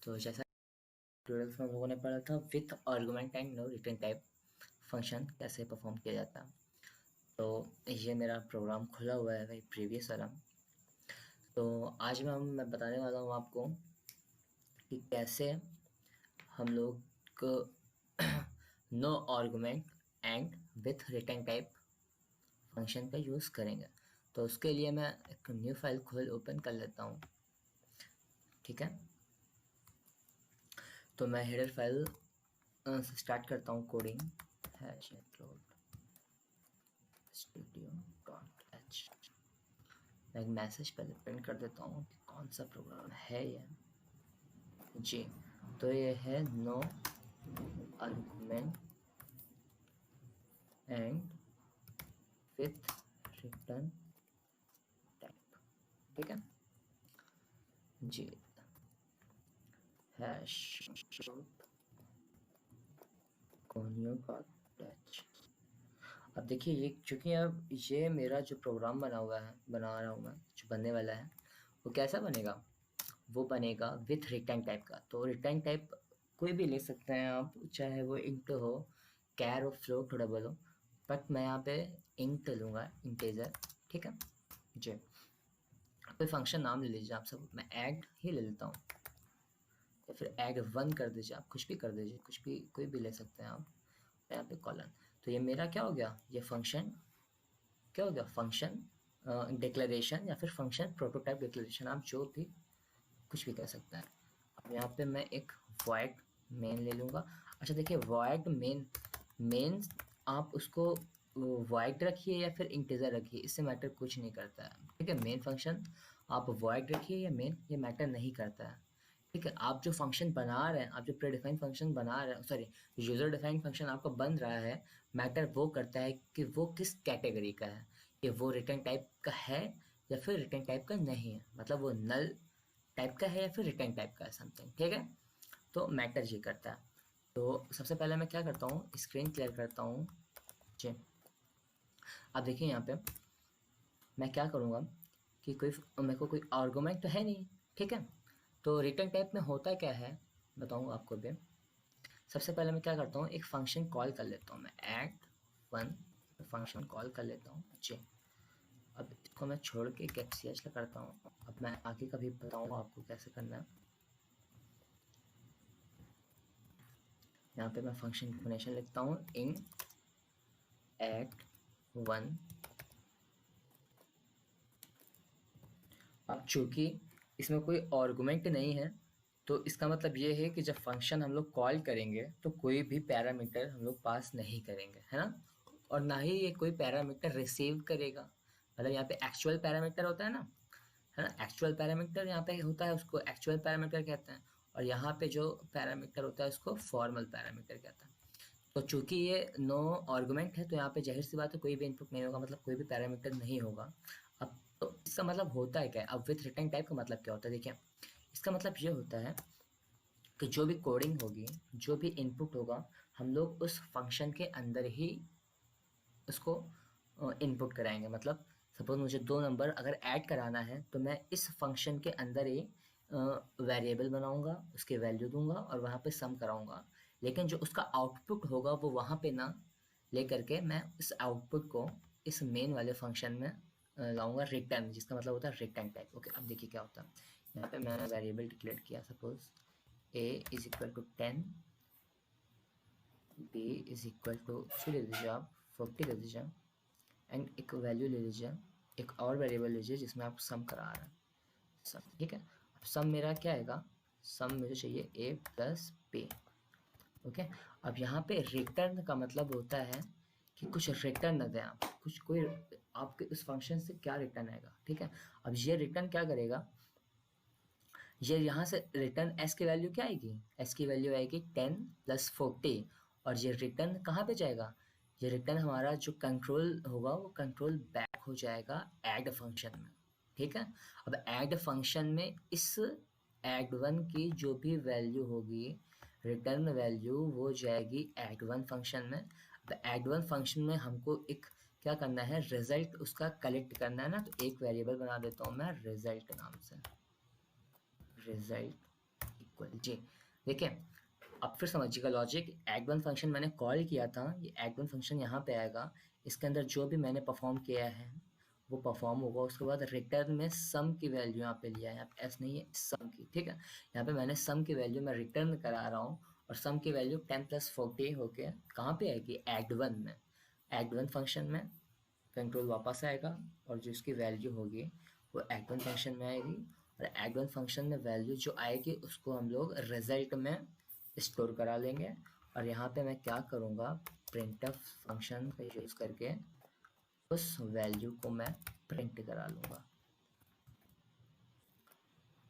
तो जैसा ट्यूटोरियल में हम लोगों ने पढ़ा था with argument and no return type function कैसे परफॉर्म किया जाता है। तो ये मेरा प्रोग्राम खुला हुआ है भाई प्रीवियस वाला। तो आज मैं बताने वाला हूँ आपको कि कैसे हम लोग no argument and with return type function का यूज़ करेंगे। तो उसके लिए मैं एक न्यू फाइल ओपन कर लेता हूँ, ठीक है। तो मैं हेडर फाइल से स्टार्ट करता हूँ कोडिंग studio.h। मैं एक मैसेज पहले प्रिंट कर देता हूँ कि कौन सा प्रोग्राम है ये जी। तो ये है no argument and with return type, ठीक है जी। Hash conio.h। अब देखिए ये चूँकि अब ये मेरा जो प्रोग्राम बना रहा हूँ मैं, जो बनने वाला है वो कैसा बनेगा, वो बनेगा विथ रिटर्न टाइप का। तो रिटर्न टाइप कोई भी ले सकते हैं आप, चाहे वो इंट हो, कैर हो, फ्लोट हो, डबल हो, बट मैं यहाँ पे इंट लूँगा, इंटेजर, ठीक है जी। कोई फंक्शन नाम ले लीजिए आप सब, मैं ऐड ही ले लेता हूँ या फिर ऐड 1 कर दीजिए, आप कुछ भी कर दीजिए, कुछ भी कोई भी ले सकते हैं आप। यहाँ पे कॉलन, तो ये मेरा क्या हो गया, ये फंक्शन क्या हो गया, फंक्शन डिक्लेरेशन या फिर फंक्शन प्रोटोटाइप डिक्लेरेशन, आप जो भी कुछ भी कर सकते हैं। अब यहाँ पे मैं एक void मेन ले लूँगा। अच्छा देखिए void मेन आप उसको void रखिए या फिर इंटीजर रखिए, इससे मैटर कुछ नहीं करता है, ठीक है। मेन फंक्शन आप void रखिए या मेन, ये मैटर नहीं करता है, ठीक है। आप जो फंक्शन बना रहे हैं, आप जो प्री डिफाइंड फंक्शन बना रहे हैं, सॉरी यूजर डिफाइंड फंक्शन आपका बन रहा है, मैटर वो करता है कि वो किस कैटेगरी का है, कि वो रिटर्न टाइप का है या फिर रिटर्न टाइप का नहीं है, मतलब वो नल टाइप का है या फिर रिटर्न टाइप का है समथिंग, ठीक है। तो मैटर ये करता है। तो सबसे पहले मैं क्या करता हूँ, स्क्रीन क्लियर करता हूँ जी। अब देखिए यहाँ पे मैं क्या करूँगा कि मेरे को कोई आर्गुमेंट तो है नहीं, ठीक है। तो रिटर्न टाइप में होता क्या है बताऊँ आपको भी। सबसे पहले मैं क्या करता हूँ, एक फंक्शन कॉल कर लेता हूँ, मैं add1 फंक्शन कॉल कर लेता हूँ जी। अब इसको मैं छोड़ के कैप्सियस करता हूँ। अब मैं आगे कभी बताऊँगा आपको कैसे करना है। यहाँ पे मैं फंक्शन डिफिनेशन लिखता हूँ इन add1। अब चूँकि इसमें कोई आर्गुमेंट नहीं है, तो इसका मतलब ये है कि जब फंक्शन हम लोग कॉल करेंगे तो कोई भी पैरामीटर हम लोग पास नहीं करेंगे, है ना। और ना ही ये कोई पैरामीटर रिसीव करेगा। मतलब यहाँ पे एक्चुअल पैरामीटर होता है ना, है ना, एक्चुअल पैरामीटर यहाँ पे होता है, उसको एक्चुअल पैरामीटर कहते हैं। और यहाँ पे जो पैरामीटर होता है उसको फॉर्मल पैरामीटर कहते हैं। तो चूंकि ये नो आर्गुमेंट है, तो यहाँ पे जाहिर सी बात है कोई भी इनपुट नहीं होगा, मतलब कोई भी पैरामीटर नहीं होगा। अब तो इसका मतलब होता है क्या, अब विथ रिटर्न टाइप का मतलब क्या होता है, देखिए इसका मतलब ये होता है कि जो भी कोडिंग होगी, जो भी इनपुट होगा, हम लोग उस फंक्शन के अंदर ही उसको इनपुट कराएंगे। मतलब सपोज मुझे 2 नंबर अगर ऐड कराना है, तो मैं इस फंक्शन के अंदर ही वेरिएबल बनाऊंगा, उसके वैल्यू दूंगा और वहाँ पे सम कराऊंगा। लेकिन जो उसका आउटपुट होगा वो वहाँ पे ना ले करके मैं इस आउटपुट को इस मेन वाले फंक्शन में लाऊंगा रिटर्न, जिसका मतलब होता है रिटर्न टाइप। ओके, अब देखिए क्या होता है। यहाँ पे मैंने वेरिएबल डिक्लेयर किया, suppose a is equal to 10, b is equal to ले दीजिए आप 40 दे दीजिए, एंड एक वैल्यू ले लीजिए, एक और वेरिएबल लीजिए जिसमें आप सम करा रहे हैं, सम, ठीक है। अब सम मेरा क्या आएगा, सम मुझे चाहिए a प्लस b। ओके, अब यहाँ पे रिटर्न का मतलब होता है कि कुछ रिटर्न न दें आप, कुछ कोई आपके उस फंक्शन से क्या रिटर्न आएगा, ठीक है। अब ये रिटर्न क्या करेगा, ये यहाँ से रिटर्न s की वैल्यू क्या आएगी, s की वैल्यू आएगी 10 प्लस 40, और ये रिटर्न कहाँ पे जाएगा, ये रिटर्न हमारा जो कंट्रोल होगा वो कंट्रोल बैक हो जाएगा ऐड फंक्शन में, ठीक है। अब ऐड फंक्शन में इस ऐड1 की जो भी वैल्यू होगी, रिटर्न वैल्यू, वो जाएगी ऐड1 फंक्शन में। अब ऐड1 फंक्शन में हमको एक क्या करना है, रिजल्ट उसका कलेक्ट करना है ना, तो एक वेरिएबल बना देता हूँ मैं रिजल्ट नाम से, रिजल्ट इक्वल जी देखिए, अब फिर समझिएगा लॉजिक। ऐड वन फंक्शन मैंने कॉल किया था, ये ऐड वन फंक्शन यहाँ पे आएगा, इसके अंदर जो भी मैंने परफॉर्म किया है वो परफॉर्म होगा। उसके बाद रिटर्न में सम की वैल्यू यहाँ पे लिया है, यहाँ पे एस नहीं है, सम की, ठीक है। यहाँ पे मैंने सम की वैल्यू मैं रिटर्न करा रहा हूँ, और सम की वैल्यू 10+40 होके कहाँ पे आएगी, ऐड वन में। ऐड वन फंक्शन में कंट्रोल वापस आएगा, और जो इसकी वैल्यू होगी वो ऐड वन फंक्शन में आएगी, और ऐड वन फंक्शन में वैल्यू जो आएगी उसको हम लोग रिजल्ट में स्टोर करा लेंगे। और यहाँ पे मैं क्या करूँगा, प्रिंटफ फंक्शन का यूज़ करके उस वैल्यू को मैं प्रिंट करा लूँगा,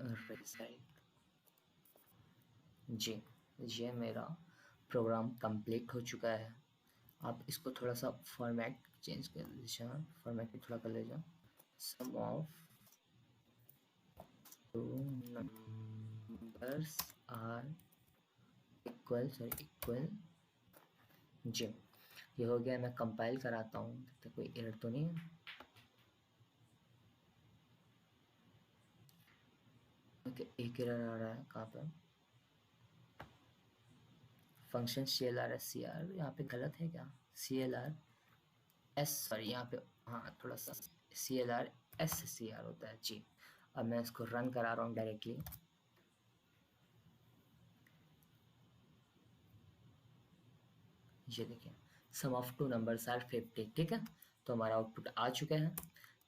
रिजल्ट। जी, ये मेरा प्रोग्राम कंप्लीट हो चुका है। आप इसको थोड़ा सा फॉर्मेट चेंज कर लीजिए, फॉर्मेट भी थोड़ा कर लीजिए। Sum of two numbers are equal. जी, ये हो गया। मैं कंपाइल कराता हूँ, तो कोई एरर तो नहीं है। ओके, एक एरर आ रहा है, कहाँ पर, फंक्शन CLR SCR, यहाँ पे गलत है क्या, CLR सॉरी यहाँ पे, हाँ थोड़ा सा CLR SCR होता है जी। अब मैं इसको रन करा रहा हूँ डायरेक्टली। ये देखिए, सम ऑफ टू नंबर्स आर 50, ठीक है। तो हमारा आउटपुट आ चुका है।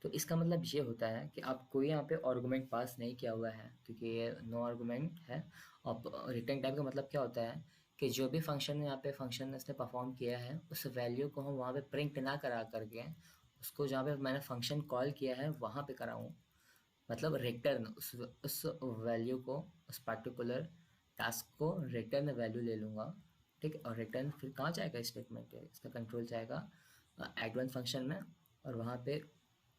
तो इसका मतलब ये होता है कि आप कोई यहाँ पे आर्गुमेंट पास नहीं किया हुआ है, क्योंकि ये नो आर्गुमेंट है। और रिटर्न टाइप का मतलब क्या होता है कि जो भी फंक्शन यहाँ पे फंक्शन इसने परफॉर्म किया है उस वैल्यू को हम वहाँ पे प्रिंट ना करा करके उसको जहाँ पे मैंने फंक्शन कॉल किया है वहाँ पे कराऊँ, मतलब रिटर्न उस वैल्यू को, उस पर्टिकुलर टास्क को रिटर्न वैल्यू ले लूँगा, ठीक है। और रिटर्न फिर कहाँ जाएगा, स्टेटमेंट है इसका, कंट्रोल जाएगा ऐड वन फंक्शन में, और वहाँ पे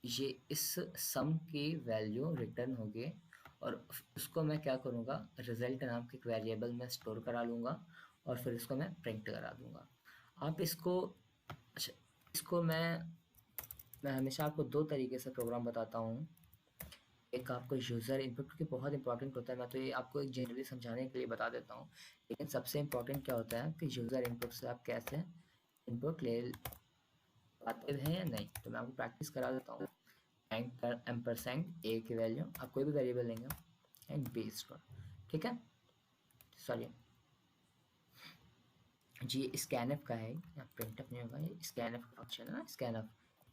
ये इस सम की वैल्यू रिटर्न होगी, और उसको मैं क्या करूँगा, रिजल्ट नाम के एक वेरिएबल में स्टोर करा लूँगा, और फिर इसको मैं प्रिंट करा दूँगा। आप इसको, अच्छा, इसको मैं हमेशा आपको दो तरीके से प्रोग्राम बताता हूँ। एक आपको यूज़र इनपुट, क्योंकि बहुत इंपॉर्टेंट होता है, मैं तो ये आपको एक जनरली समझाने के लिए बता देता हूँ, लेकिन सबसे इम्पोर्टेंट क्या होता है कि यूज़र इनपुट से आप कैसे इनपुट ले पाते हैं या नहीं। तो मैं आपको प्रैक्टिस करा देता हूँ। एम्परसेंड ए की वैल्यू, आप कोई भी वेरिएबल लेंगे, एंड बी स्क्वायर, ठीक है। सॉरी जी, स्कैनफ का है, यहाँ प्रिंटअप नहीं होगा, ये स्कैनफ का फंक्शन है ना, स्कैनफ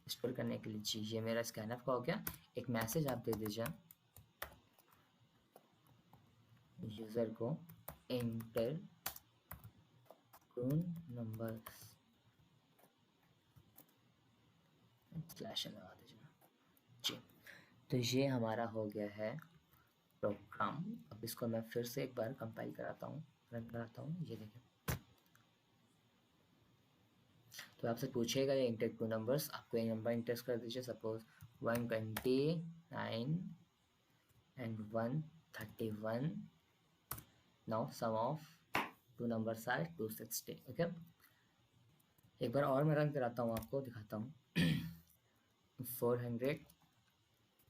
स्टोर करने के लिए। जी, ये मेरा स्कैनफ का हो गया। एक मैसेज आप दे दीजिए यूज़र को, एंटर नंबर स्लैश लगा दीजिए जी। तो ये हमारा हो गया है प्रोग्राम। अब इसको मैं फिर से एक बार कंपाइल कराता हूँ, रन कराता हूँ। ये देखिए, तो आपसे पूछेगा ये इंटर टू नंबर्स, आपको एक नंबर इंटर कर दीजिए, suppose 129 and 131। Now sum of two numbers are 260, okay. एक बार और मैं रन कराता हूँ, आपको दिखाता हूँ। 400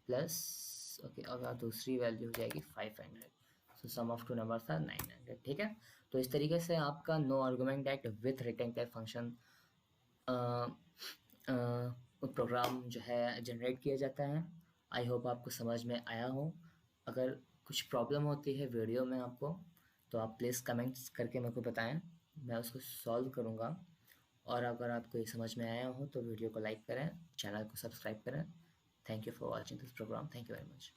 प्लस, ओके, और दूसरी वैल्यू हो जाएगी 500। So sum of two numbers are 900, ठीक है। तो इस तरीके से आपका no argument act with return type function program जो है जनरेट किया जाता है। आई होप आपको समझ में आया हो। अगर कुछ प्रॉब्लम होती है वीडियो में आपको, तो आप प्लीज़ कमेंट्स करके मेरे को बताएं, मैं उसको सॉल्व करूँगा। और अगर आपको ये समझ में आया हो तो वीडियो को लाइक करें, चैनल को सब्सक्राइब करें। Thank you for watching this program, thank you very much.